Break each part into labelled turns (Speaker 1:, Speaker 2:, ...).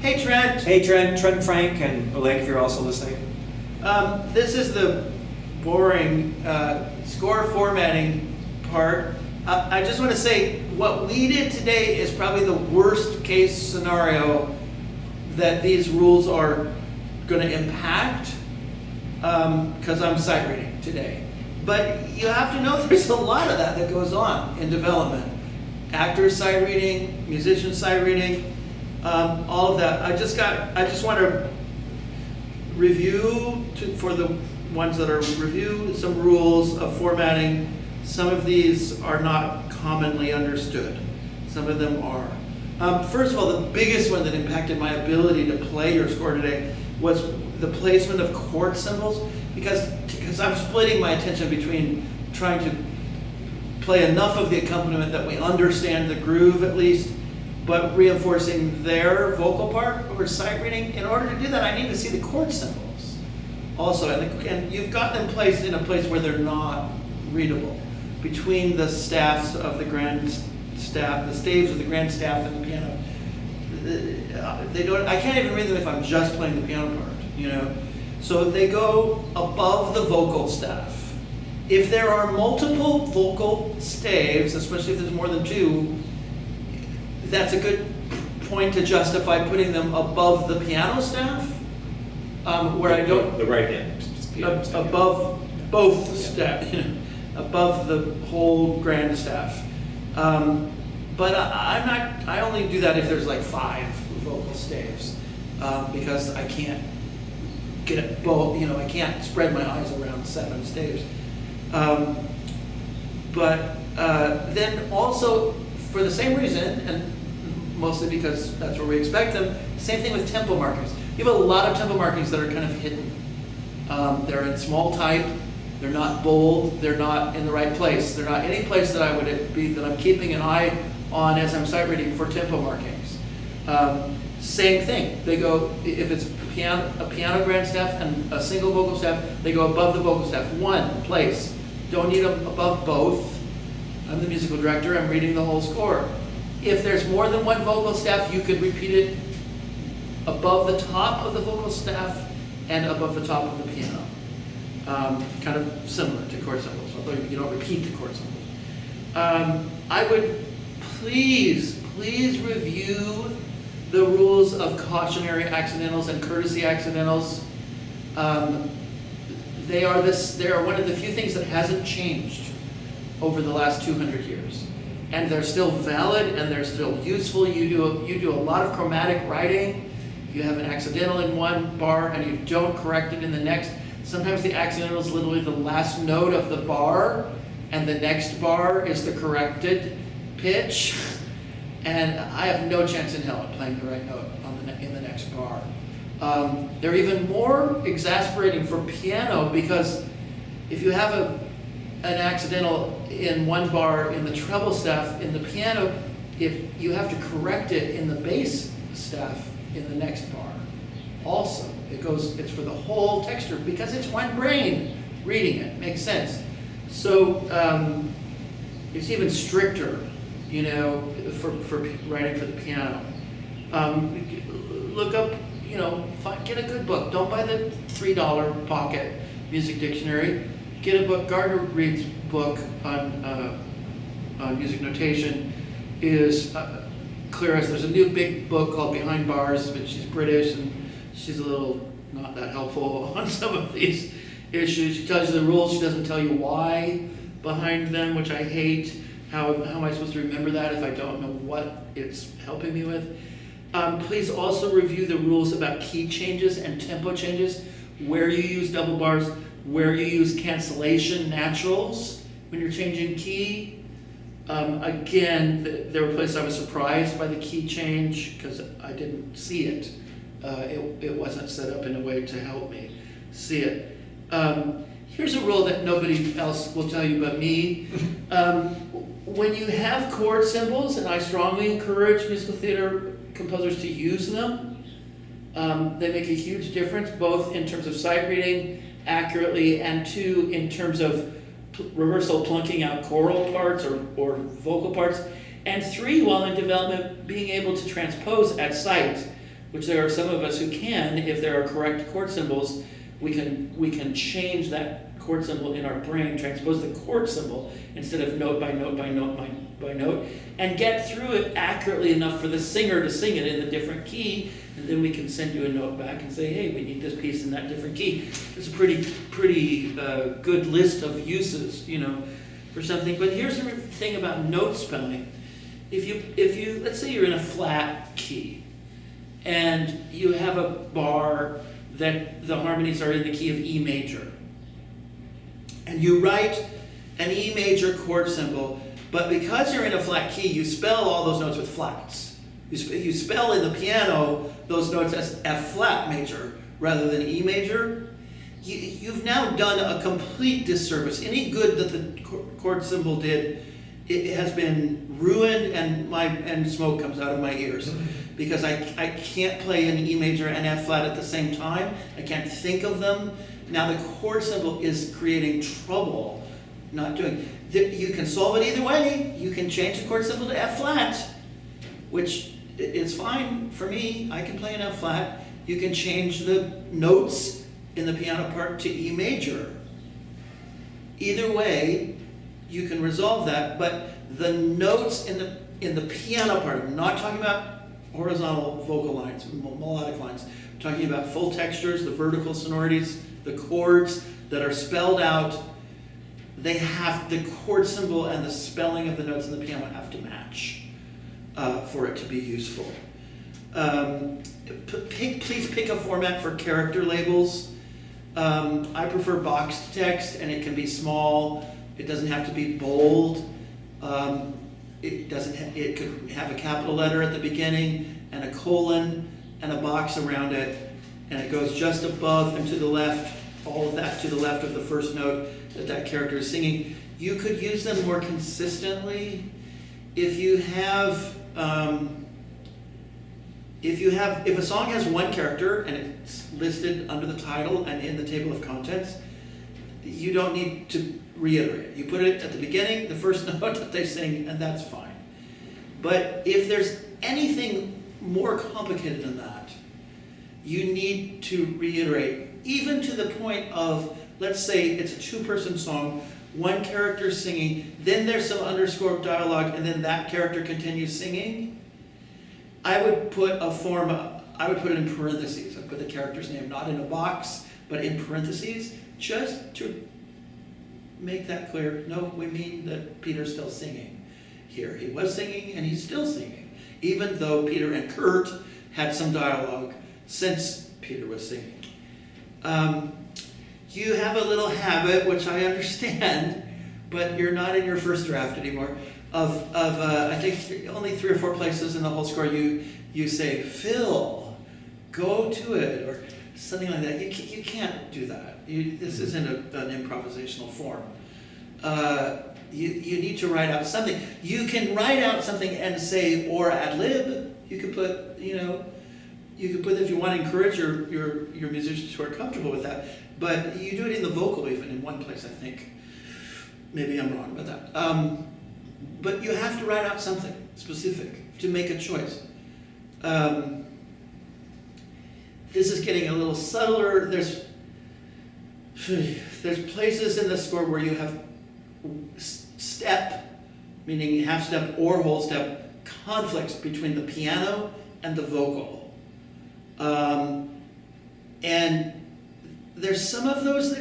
Speaker 1: Hey Trent.
Speaker 2: Hey Trent Frank, and Blake, if you're also listening.
Speaker 1: This is the boring score formatting part. I just want to say what we did today is probably the worst case scenario that these rules are going to impact because I'm sight reading today. But you have to know there's a lot of that goes on in development. Actors sight reading, musicians sight reading, all of that. I just want to review for the ones that are review some rules of formatting. Some of these are not commonly understood. Some of them are. First of all, the biggest one that impacted my ability to play your score today was the placement of chord symbols, because I'm splitting my attention between trying to play enough of the accompaniment that we understand the groove at least, but reinforcing their vocal part or sight reading. In order to do that, I need to see the chord symbols also, and you've got them placed in a place where they're not readable, between the staffs of the grand staff, the staves of the grand staff and the piano. They don't. I can't even read them if I'm just playing the piano part, you know. So they go above the vocal staff. If there are multiple vocal staves, especially if there's more than two, that's a good point to justify putting them above the piano staff, where I don't.
Speaker 2: The right hand.
Speaker 1: Above both staff, above the whole grand staff. But I only do that if there's like 5 vocal staves, because I can't get it both. I can't spread my eyes around 7 staves. But then also for the same reason, and mostly because that's where we expect them. Same thing with tempo markings. You have a lot of tempo markings that are kind of hidden. They're in small type. They're not bold. They're not in the right place. They're not any place that I would be that I'm keeping an eye on as I'm sight reading for tempo markings. Same thing. They go, if it's a piano grand staff and a single vocal staff, they go above the vocal staff. One place. Don't need them above both. I'm the musical director. I'm reading the whole score. If there's more than one vocal staff, you could repeat it above the top of the vocal staff and above the top of the piano. Kind of similar to chord symbols, although you don't repeat the chord symbols. I would please review the rules of cautionary accidentals and courtesy accidentals. They are one of the few things that hasn't changed over the last 200 years. And they're still valid and they're still useful. You do a lot of chromatic writing. You have an accidental in one bar and you don't correct it in the next. Sometimes the accidental is literally the last note of the bar and the next bar is the corrected pitch. And I have no chance in hell at playing the right note in the next bar. They're even more exasperating for piano because if you have an accidental in one bar in the treble staff in the piano, if you have to correct it in the bass staff in the next bar. Also, it's for the whole texture because it's one brain reading it. Makes sense. So it's even stricter, for writing for the piano. Look up, get a good book. Don't buy the $3 pocket music dictionary. Get a book. Gardner Reed's book on music notation is clear as there's a new big book called Behind Bars, but she's British and she's a little not that helpful on some of these issues. She tells you the rules, she doesn't tell you why behind them, which I hate. How am I supposed to remember that if I don't know what it's helping me with? Please also review the rules about key changes and tempo changes, where you use double bars, where you use cancellation naturals when you're changing key. Again, there were places I was surprised by the key change because I didn't see it. It wasn't set up in a way to help me see it. Here's a rule that nobody else will tell you but me. When you have chord symbols, and I strongly encourage musical theater composers to use them, they make a huge difference, both in terms of sight reading accurately and two, in terms of rehearsal plunking out choral parts or vocal parts, and three, while in development, being able to transpose at sight
Speaker 3: which there are some of us who can, if there are correct chord symbols, we can change that chord symbol in our brain, transpose the chord symbol instead of note by note by note by note, and get through it accurately enough for the singer to sing it in a different key, and then we can send you a note back and say, hey, we need this piece in that different key. It's a pretty good list of uses, for something. But here's the thing about note spelling. If you let's say you're in a flat key, and you have a bar that the harmonies are in the key of E major, and you write an E major chord symbol, but because you're in a flat key, you spell all those notes with flats. You spell in the piano those notes as F flat major rather than E major. You've now done a complete disservice. Any good that the chord symbol did, it has been ruined, and smoke comes out of my ears. Because I can't play an E major and F flat at the same time. I can't think of them. Now the chord symbol is creating trouble, not doing. You can solve it either way. You can change the chord symbol to F flat, which is fine for me. I can play an F flat. You can change the notes in the piano part to E major. Either way, you can resolve that. But the notes in the piano part, I'm not talking about horizontal vocal lines, melodic lines. I'm talking about full textures, the vertical sonorities, the chords that are spelled out. The chord symbol and the spelling of the notes in the piano have to match for it to be useful. Please pick a format for character labels. I prefer boxed text, and it can be small. It doesn't have to be bold. It could have a capital letter at the beginning and a colon and a box around it, and it goes just above and to the left, all of that to the left of the first note that character is singing. You could use them more consistently if a song has one character and it's listed under the title and in the table of contents. You don't need to reiterate it. You put it at the beginning, the first note that they sing, and that's fine. But if there's anything more complicated than that, you need to reiterate, even to the point of, let's say it's a two-person song, one character singing, then there's some underscore dialogue, and then that character continues singing. I would put it in parentheses. I'd put the character's name not in a box, but in parentheses, just to make that clear. No, we mean that Peter's still singing here. He was singing and he's still singing, even though Peter and Kurt had some dialogue since Peter was singing. You have a little habit, which I understand, but you're not in your first draft anymore, of I think only 3 or 4 places in the whole score you say, Phil, go to it, or something like that. You can't do that. This isn't an improvisational form. You need to write out something. You can write out something and say, or ad lib. You could put, if you want to encourage your musicians who are comfortable with that. But you do it in the vocal even in one place, I think. Maybe I'm wrong about that. But you have to write out something specific to make a choice. This is getting a little subtler. There's places in the score where you have step, meaning half step or whole step, conflicts between the piano and the vocal. And there's some of those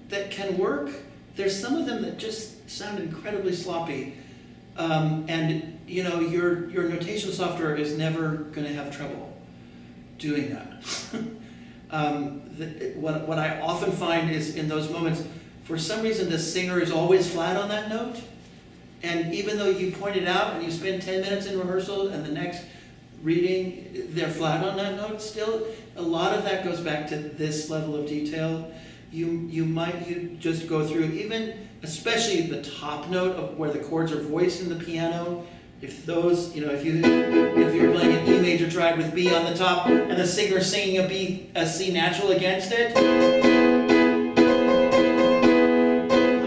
Speaker 3: that can work. There's some of them that just sound incredibly sloppy. And your notation software is never going to have trouble doing that. What I often find is in those moments, for some reason the singer is always flat on that note, and even though you point it out and you spend 10 minutes in rehearsal and the next reading they're flat on that note still, a lot of that goes back to this level of detail. You just go through, even especially the top note of where the chords are voiced in the piano. If those, if you're playing an E major triad with B on the top and the singer singing a C natural against it.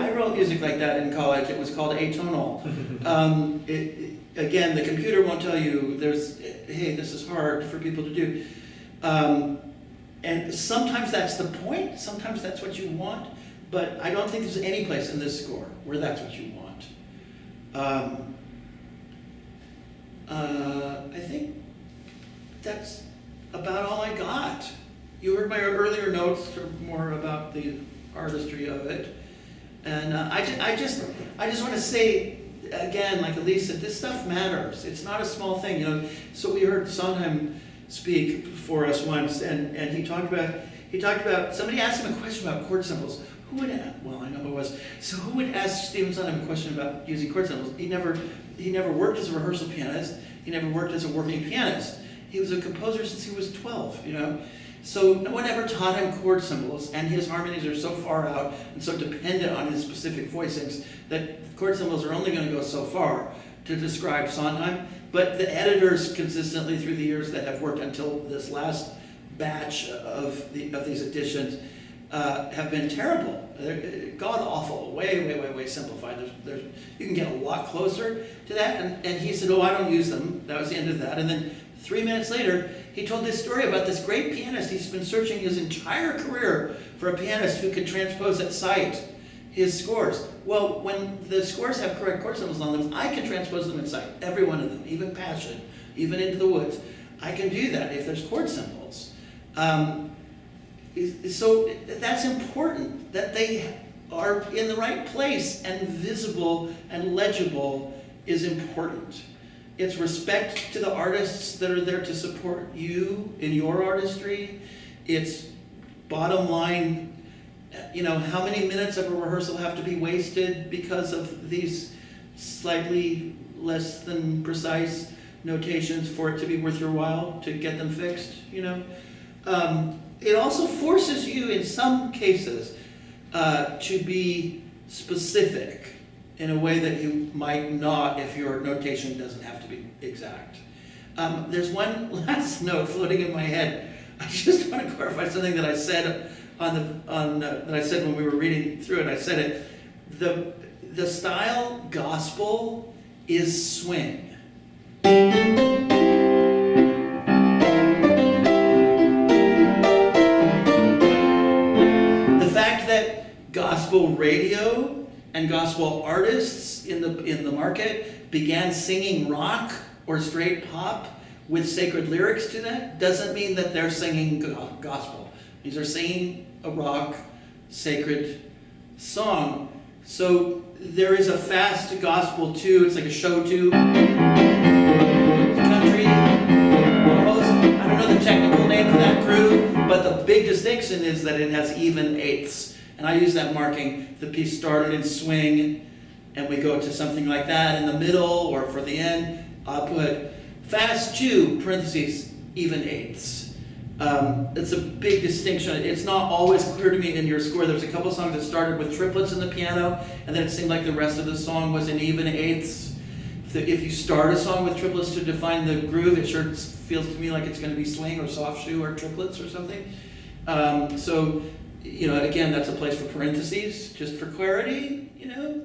Speaker 3: I wrote music like that in college. It was called atonal. Again, the computer won't tell you hey, this is hard for people to do.
Speaker 1: And sometimes that's the point, sometimes that's what you want, but I don't think there's any place in this score where that's what you want. I think that's about all I got. You heard my earlier notes more about the artistry of it. And I just want to say, again, like Elise said, this stuff matters. It's not a small thing, you know. So we heard Sondheim speak for us once, and he talked about somebody asked him a question about chord symbols. Who would well, I know who it was. So who would ask Stephen Sondheim a question about using chord symbols? He never worked as a rehearsal pianist. He never worked as a working pianist. He was a composer since he was 12, you know. So no one ever taught him chord symbols, and his harmonies are so far out and so dependent on his specific voicings that chord symbols are only going to go so far to describe Sondheim. But the editors consistently through the years that have worked until this last batch of these editions have been terrible. They're god awful, way simplified. You can get a lot closer to that. And he said, oh, I don't use them. That was the end of that. And then 3 minutes later, he told this story about this great pianist. He's been searching his entire career for a pianist who could transpose at sight his scores. Well, when the scores have correct chord symbols on them, I can transpose them at sight, every one of them, even Passion, even Into the Woods. I can do that if there's chord symbols. So that's important, that they are in the right place and visible and legible is important. It's respect to the artists that are there to support you in your artistry. It's bottom line, you know, how many minutes of a rehearsal have to be wasted because of these slightly less than precise notations for it to be worth your while to get them fixed, you know? It also forces you in some cases to be specific in a way that you might not if your notation doesn't have to be exact. There's one last note floating in my head. I just want to clarify something that I said that I said when we were reading through it. I said it. The style gospel is swing. The fact that gospel radio and gospel artists in the market began singing rock or straight pop with sacred lyrics to that doesn't mean that they're singing gospel. These are singing a rock, sacred song. So there is a fast gospel too. It's like a show tune. Country, almost. I don't know the technical name for that groove, but the big distinction is that it has even eighths. And I use that marking. The piece started in swing, and we go to something like that in the middle, or for the end, I'll put fast 2, parentheses, even eighths. It's a big distinction. It's not always clear to me in your score. There's a couple songs that started with triplets in the piano, and then it seemed like the rest of the song was in even eighths. If you start a song with triplets to define the groove, it sure feels to me like it's going to be swing or soft shoe or triplets or something. So, you know, again, that's a place for parentheses, just for clarity, you know.